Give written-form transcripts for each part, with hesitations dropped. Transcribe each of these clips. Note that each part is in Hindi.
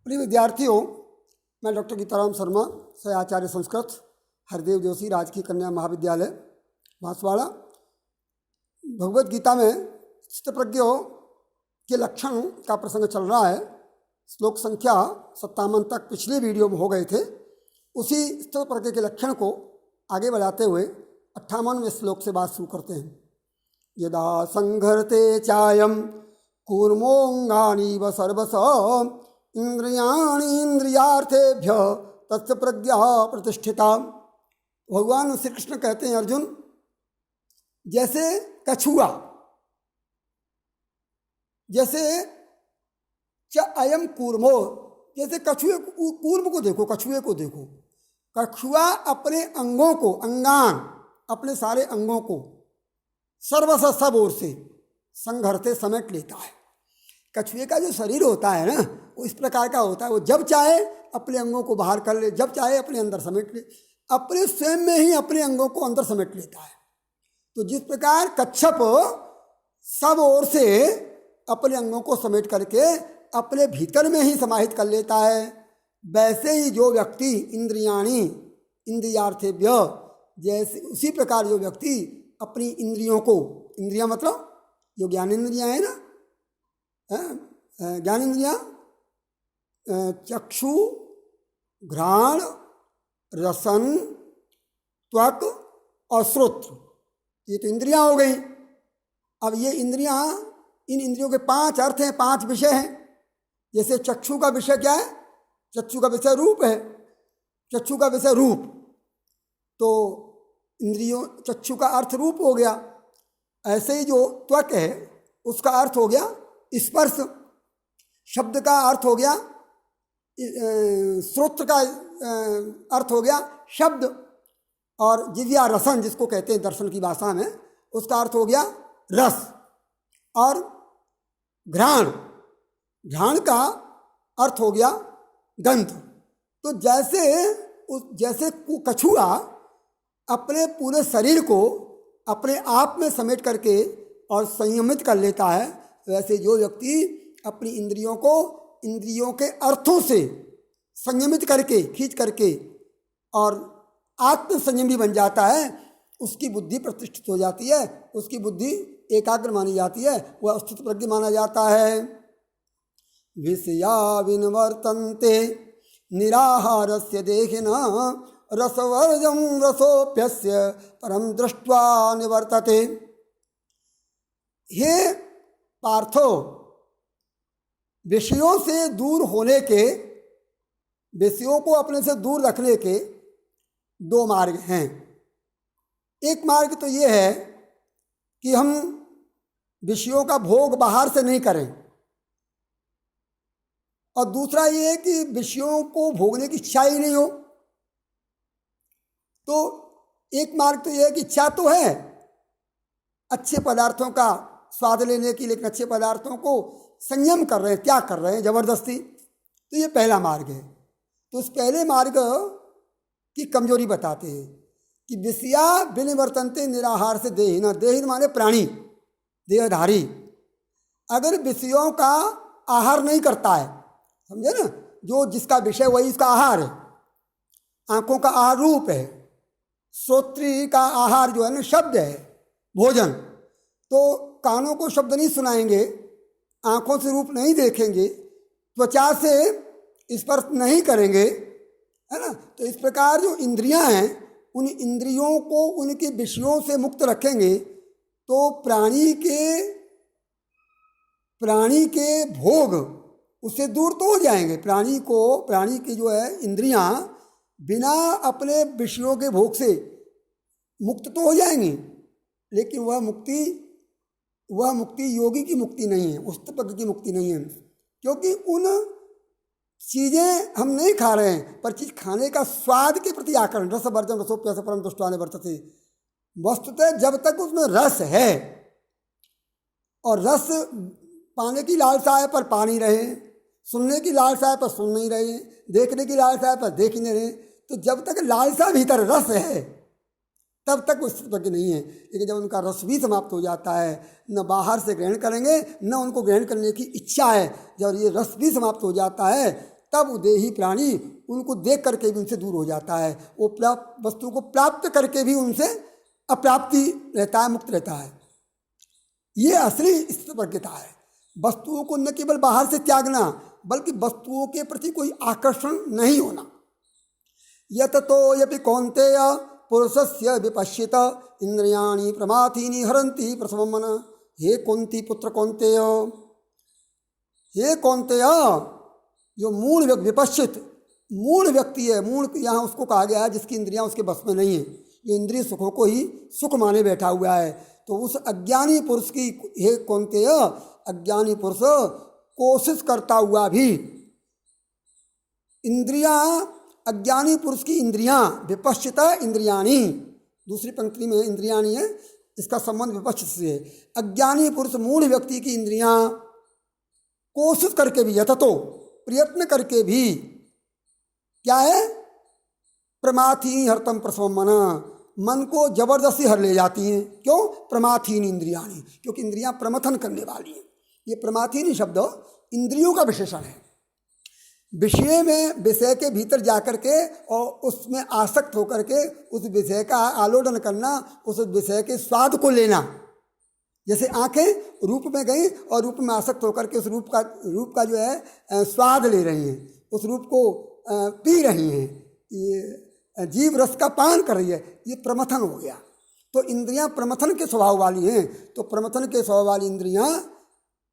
प्रिय विद्यार्थियों, मैं डॉक्टर गीताराम शर्मा, सहआचार्य संस्कृत, हरदेव जोशी राजकीय कन्या महाविद्यालय बांसवाड़ा। भगवद गीता में स्थितप्रज्ञों के लक्षण का प्रसंग चल रहा है। श्लोक संख्या 57 तक पिछले वीडियो में हो गए थे। उसी स्थितप्रज्ञ के लक्षण को आगे बढ़ाते हुए 58वें श्लोक से बात शुरू करते हैं। यदा संघर्ते चायम कूर्मोऽङ्गानीव सर्वश इंद्रियाणि इंद्रियार्थेभ्य तस्य प्रज्ञा प्रतिष्ठिता। भगवान श्री कृष्ण कहते हैं, अर्जुन, जैसे कछुआ, जैसे च अयम कूर्मो, जैसे कछुए कूर्म को देखो, कछुए को देखो। कछुआ अपने अंगों को, अंगान, अपने सारे अंगों को सर्वस सब ओर से संघरते समेट लेता है। कछुए का जो शरीर होता है ना, वो इस प्रकार का होता है। वो जब चाहे अपने अंगों को बाहर कर ले, जब चाहे अपने अंदर समेट ले, अपने स्वयं में ही अपने अंगों को अंदर समेट लेता है। तो जिस प्रकार कच्छप सब ओर से अपने अंगों को समेट करके अपने भीतर में ही समाहित कर लेता है, वैसे ही जो व्यक्ति इंद्रियाणि इंद्रियार्थेभ्य, जैसे उसी प्रकार जो व्यक्ति अपनी इंद्रियों को, इंद्रियां मतलब जो ज्ञानेंद्रियां है ना, ज्ञानेंद्रियां चक्षु, घ्राण, रसन, त्वक और श्रोत्र, ये तो इंद्रियां हो गई। अब ये इंद्रियां, इन इंद्रियों के 5 अर्थ हैं, 5 विषय हैं। जैसे चक्षु का विषय क्या है? चक्षु का विषय रूप है। चक्षु का विषय रूप, तो इंद्रियों, चक्षु का अर्थ रूप हो गया। ऐसे ही जो त्वक है उसका अर्थ हो गया स्पर्श, शब्द का अर्थ हो गया, श्रोत्र का अर्थ हो गया शब्द, और जिव्या रसन जिसको कहते हैं दर्शन की भाषा में, उसका अर्थ हो गया रस। और घ्राण, घ्राण का अर्थ हो गया गंध। तो जैसे कछुआ अपने पूरे शरीर को अपने आप में समेट करके और संयमित कर लेता है, वैसे जो व्यक्ति अपनी इंद्रियों को इंद्रियों के अर्थों से संयमित करके, खींच करके और आत्म संयमी बन जाता है, उसकी बुद्धि प्रतिष्ठित हो जाती है, उसकी बुद्धि एकाग्र मानी जाती है, वह स्थित प्रज्ञ माना जाता है। विषया विनिवर्तन्ते निराहारस्य देहिनः रसवर्जं रसोप्यस्य परम दृष्ट्वा निवर्तते। हे पार्थो, विषयों से दूर होने के, विषयों को अपने से दूर रखने के 2 मार्ग हैं। एक मार्ग तो ये है कि हम विषयों का भोग बाहर से नहीं करें, और दूसरा ये है कि विषयों को भोगने की इच्छा ही नहीं हो। तो एक मार्ग तो ये है कि इच्छा तो है अच्छे पदार्थों का स्वाद लेने की, लेकिन अच्छे पदार्थों को संयम कर रहे हैं, त्याग कर रहे हैं जबरदस्ती। तो ये पहला मार्ग है। तो उस पहले मार्ग की कमजोरी बताते हैं कि विषया विनिवर्तन्ते निराहार से देहिन, देहिन माने प्राणी, देहधारी। अगर विषयों का आहार नहीं करता है, समझे ना, जो जिसका विषय वही इसका आहार है। आंखों का आहार रूप है, श्रोत्री का आहार जो है ना शब्द है, भोजन। तो कानों को शब्द नहीं सुनाएंगे, आंखों से रूप नहीं देखेंगे, त्वचा से स्पर्श नहीं करेंगे, है ना। तो इस प्रकार जो इंद्रियां हैं, उन इंद्रियों को उनके विषयों से मुक्त रखेंगे तो प्राणी के भोग उससे दूर तो हो जाएंगे। प्राणी की जो है इंद्रियां बिना अपने विषयों के भोग से मुक्त तो हो जाएंगी, लेकिन वह मुक्ति योगी की मुक्ति नहीं है, उस्तिपक की मुक्ति नहीं है। क्योंकि उन चीज़ें हम नहीं खा रहे हैं, पर चीज़ खाने का स्वाद के प्रति आकर्षण, रस वर्जन रसोप्यस्य परम दृष्ट्वा निवर्तते। वस्तुतः जब तक उसमें रस है, और रस पाने की लालसा है पर पा नहीं रहे, सुनने की लालसा है पर सुन नहीं रहे, देखने की लालसा है पर देख ही नहीं रहे। तो जब तक लालसा भीतर रस है तब तक वो स्थितप्रज्ञ नहीं है। लेकिन जब उनका रस भी समाप्त हो जाता है, न बाहर से ग्रहण करेंगे न उनको ग्रहण करने की इच्छा है, जब ये रस भी समाप्त हो जाता है तब उदेही प्राणी उनको देख करके भी उनसे दूर हो जाता है। वो वस्तु को प्राप्त करके भी उनसे अप्राप्ति रहता है, मुक्त रहता है। ये असली स्थितप्रज्ञता है। वस्तुओं को न केवल बाहर से त्यागना बल्कि वस्तुओं के प्रति कोई आकर्षण नहीं होना। यत तो यपि कौन्तेय पुरुषस्य विपश्यत इंद्रियाणि प्रमाथीनि हरन्ति प्रथमं मन। हे कौन्ती पुत्र कौन्तेय, हे कौन्तेय, जो मूढ़ विपश्चित मूढ़ व्यक्ति है, मूढ़ यहाँ उसको कहा गया है जिसकी इंद्रियां उसके बस में नहीं है, जो इंद्रिय सुखों को ही सुख माने बैठा हुआ है। तो उस अज्ञानी पुरुष की, हे कौन्तेय, अज्ञानी पुरुष कोशिश करता हुआ भी इंद्रियां, अज्ञानी पुरुष की इंद्रियां, विपश्चित इंद्रियाणी, दूसरी पंक्ति में इंद्रियाणी है, इसका संबंध विपश्चित से है। अज्ञानी पुरुष मूढ़ व्यक्ति की इंद्रियां कोशिश करके भी, यततो प्रयत्न करके भी, क्या है, प्रमाथी हरतम प्रसवम मन को जबरदस्ती हर ले जाती हैं। क्यों? प्रमाथीन इंद्रियाणी, क्योंकि इंद्रियां प्रमथन करने वाली हैं। ये प्रमाथीन शब्द इंद्रियों का विशेषण है। विषय में, विषय के भीतर जाकर के और उसमें आसक्त होकर के उस विषय का आलोडन करना, उस विषय के स्वाद को लेना। जैसे आंखें रूप में गई और रूप में आसक्त होकर के उस रूप का जो है स्वाद ले रही हैं, उस रूप को पी रही हैं, ये जीव रस का पान कर रही है, ये प्रमथन हो गया। तो इंद्रियां प्रमथन के स्वभाव वाली हैं। तो प्रमथन के स्वभाव वाली इंद्रियां,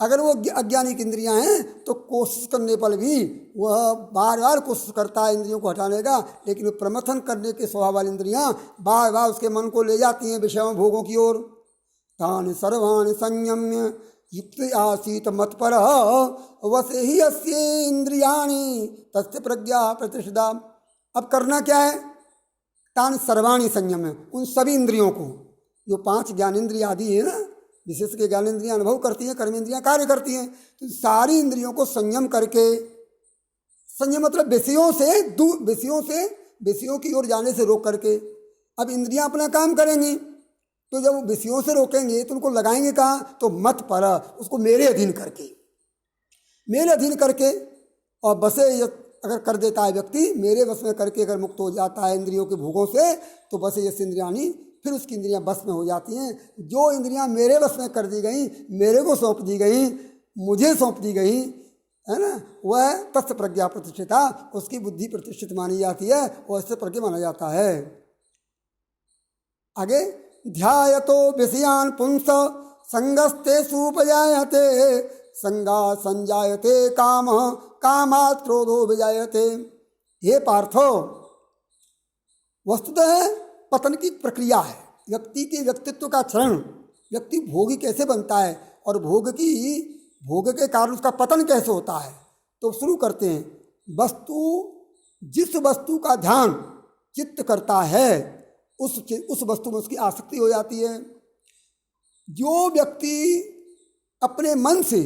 अगर वो अज्ञानी की इंद्रियां हैं तो कोशिश करने पर भी वह बार बार कोशिश करता है इंद्रियों को हटाने का, लेकिन वो प्रमथन करने के स्वभाव वाली इंद्रियां बार बार उसके मन को ले जाती हैं विषयों भोगों की ओर। तानि सर्वाणि संयम्य युक्त आसीत मत्पर वसे ही अस्य इंद्रियाणि तस्य प्रज्ञा प्रतिष्ठा। अब करना क्या है? तानि सर्वाणि संयम्य, उन सभी इंद्रियों को, जो 5 ज्ञानेंद्रिय आदि है ना, विशेष के ज्ञानेंद्रियां अनुभव करती हैं, कर्मेंद्रियां कार्य करती हैं, तो सारी इंद्रियों को संयम करके, संयम मतलब विषयों से दूर, विषयों की ओर जाने से रोक करके। अब इंद्रियां अपना काम करेंगी, तो जब विषयों से रोकेंगे तो उनको लगाएंगे कहाँ? तो मत पर, उसको मेरे अधीन करके, मेरे अधीन करके। और बसे अगर कर देता है व्यक्ति, मेरे बस में करके अगर मुक्त हो जाता है इंद्रियों के भोगों से, तो बसे यस इंद्रियाणी, फिर उसकी इंद्रियां बस में हो जाती हैं। जो इंद्रियां मेरे बस में कर दी गई, मेरे को सौंप दी गई, मुझे सौंप दी गई, है ना, वह तस्य प्रज्ञा प्रतिष्ठिता, उसकी बुद्धि प्रतिष्ठित मानी जाती है और इससे प्रज्ञा माना जाता है। आगे, ध्यायतो विषयान पुंस संगस्ते सुपजायते संगा संजायते काम कामात् क्रोधो विजायते। हे पार्थो, वस्तुतः पतन की प्रक्रिया है। व्यक्ति के व्यक्तित्व का क्षरण, व्यक्ति भोगी कैसे बनता है और भोग के कारण उसका पतन कैसे होता है। तो शुरू करते हैं, जिस वस्तु का ध्यान चित्त करता है उस वस्तु में उसकी आसक्ति हो जाती है। जो व्यक्ति अपने मन से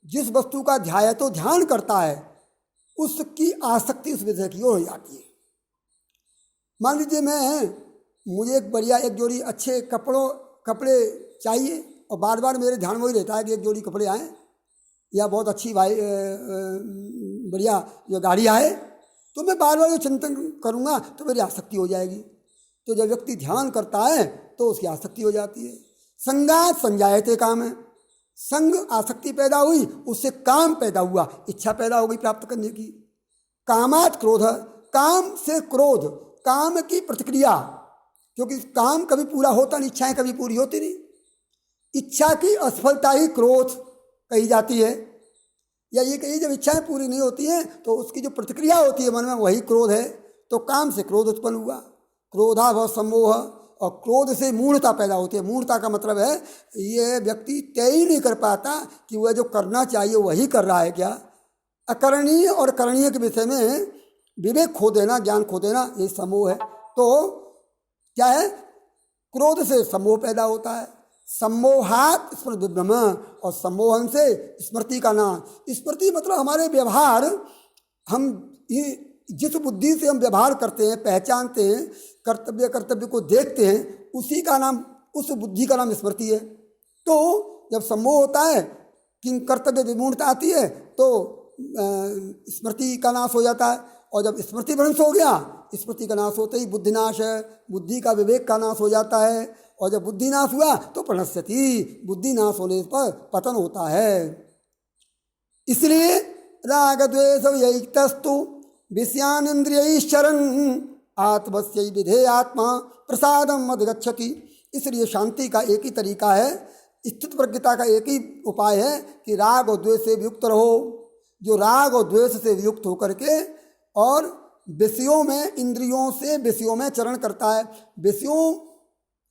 जिस वस्तु का ध्यान करता है, उसकी आसक्ति उस विषय की ओर हो जाती है। मान लीजिए मुझे एक बढ़िया, एक जोड़ी अच्छे कपड़े चाहिए और बार बार मेरे ध्यान में ही रहता है कि एक जोड़ी कपड़े आए, या बहुत अच्छी बढ़िया जो गाड़ी आए, तो मैं बार बार जो चिंतन करूँगा तो मेरी आसक्ति हो जाएगी। तो जब व्यक्ति ध्यान करता है तो उसकी आसक्ति हो जाती है। संगात संजायते काम है, संग आसक्ति पैदा हुई, उससे काम पैदा हुआ, इच्छा पैदा हो गई प्राप्त करने की। कामात् क्रोध, काम से क्रोध, काम की प्रतिक्रिया, क्योंकि काम कभी पूरा होता नहीं, इच्छाएं कभी पूरी होती नहीं। इच्छा की असफलता ही क्रोध कही जाती है, या ये कही जब इच्छाएं पूरी नहीं होती हैं तो उसकी जो प्रतिक्रिया होती है मन में, वही क्रोध है। तो काम से क्रोध उत्पन्न हुआ, क्रोधाभाव सम्मोह, और क्रोध से मूढ़ता पैदा होती है। मूढ़ता का मतलब है ये व्यक्ति तय ही नहीं कर पाता कि वह जो करना चाहिए वही कर रहा है क्या। अकरणीय और करणीय के विषय में विवेक खो देना, ज्ञान खो देना, ये सम्मोह है। तो क्या है? क्रोध से सम्मोह पैदा होता है। सम्मोहात स्मृति विभ्रम, और सम्मोहन से स्मृति का नाश। स्मृति मतलब हमारे व्यवहार, हम ये जिस बुद्धि से हम व्यवहार करते हैं, पहचानते हैं, कर्तव्य को देखते हैं, उसी का नाम, उस बुद्धि का नाम स्मृति है। तो जब सम्मोह होता है कि कर्तव्य विमूढ़ता आती है तो स्मृति का नाश हो जाता है, और जब स्मृति भ्रंश हो गया, स्मृति का नाश होते ही बुद्धिनाश है, बुद्धि का विवेक का नाश हो जाता है, और जब बुद्धि नाश हुआ तो प्रणश्यति, बुद्धि नाश होने पर पतन होता है। इसलिए राग द्वेष यैतस्तु विषयानिंद्रियैश्चरन् आत्मस्यै विधेय आत्मा प्रसादम अधिगच्छति। इसलिए शांति का एक ही तरीका है, स्थित प्रज्ञता का एक ही उपाय है कि राग और द्वेष से वियुक्त रहो। जो राग और द्वेष से वियुक्त होकर के और विषयों में, इंद्रियों से विषयों में चरण करता है। विषयों,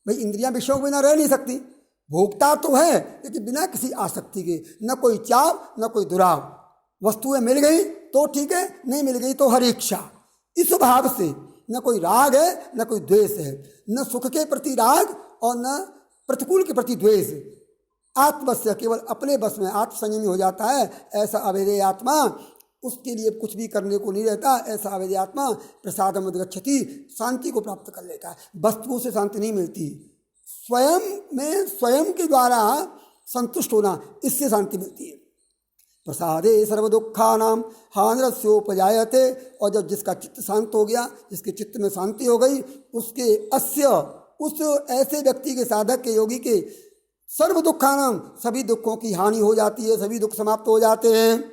भाई इंद्रियां विषयों के बिना रह नहीं सकती, भोगता तो है लेकिन बिना किसी आसक्ति के, न कोई चाव न कोई दुराव। वस्तुएं मिल गई तो ठीक है, नहीं मिल गई तो हर इच्छा। इस भाव से न कोई राग है न कोई द्वेष है, न सुख के प्रति राग और न प्रतिकूल के प्रति द्वेष। आत्मस्य, केवल अपने बस में आत्मसंयमी हो जाता है। ऐसा अवेदेय आत्मा, उसके लिए कुछ भी करने को नहीं रहता। ऐसा अवेदेय आत्मा प्रसादम अधिगच्छति, शांति को प्राप्त कर लेता है। वस्तुओं से शांति नहीं मिलती, स्वयं में स्वयं के द्वारा संतुष्ट होना, इससे शांति मिलती है। प्रसादे सर्व दुखानाम हानिरस्योपजायते। और जब जिसका चित्त शांत हो गया, जिसके चित्त में शांति हो गई, उसके उस ऐसे व्यक्ति के, साधक के, योगी के सर्व दुखानाम, सभी दुखों की हानि हो जाती है, सभी दुख समाप्त हो जाते हैं।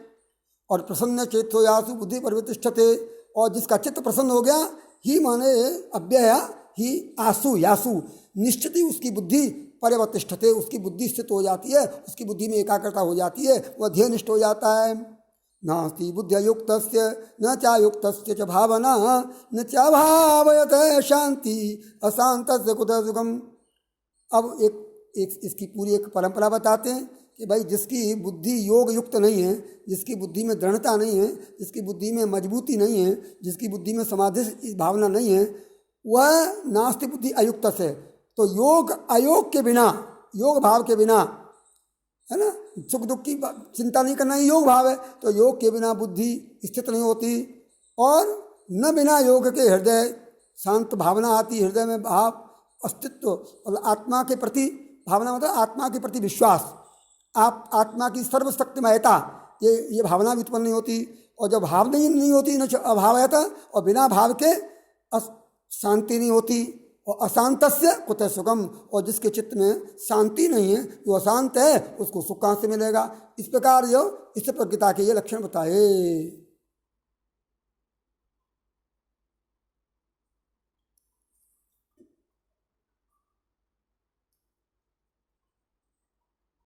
और प्रसन्न चेतो यासु बुद्धि परिवर्तिष्ठते। और जिसका चित्त प्रसन्न हो गया, ही माने अव्यय ही आसु यासु, निश्चित ही उसकी बुद्धि परिवर्तिष्ठते, उसकी बुद्धि स्थित हो जाती है, उसकी बुद्धि में एकाग्रता हो जाती है, वह ध्येयनिष्ठ हो जाता है। नास्ति बुद्ध्ययुक्तस्य न चायुक्तस्य च भावना न चाभावयते शांति अशांतस्य कुतः सुखम। अब एक इसकी पूरी एक परंपरा बताते हैं कि भाई जिसकी बुद्धि योग युक्त नहीं है, जिसकी बुद्धि में दृढ़ता नहीं है, जिसकी बुद्धि में मजबूती नहीं है, जिसकी बुद्धि में समाधि भावना नहीं है, वह नास्ति बुद्धि अयुक्त से। तो योग अयोग के बिना, योग भाव के बिना, है ना, सुख दुख की चिंता नहीं करना, योग भाव है। तो योग के बिना बुद्धि स्थित नहीं होती, और न बिना योग के हृदय शांत भावना आती, हृदय में भाव अस्तित्व और आत्मा के प्रति भावना, मतलब आत्मा के प्रति विश्वास, आप आत्मा की सर्वशक्तिमयता, ये भावना भी उत्पन्न नहीं होती। और जब भाव नहीं होती, न अभावयता, और बिना भाव के शांति नहीं होती। और अशांतस्य कुतः सुखम, और जिसके चित्त में शांति नहीं है, जो अशांत है, उसको सुख कहाँ से मिलेगा। इस प्रकार जो इस प्रज्ञता के ये लक्षण बताए।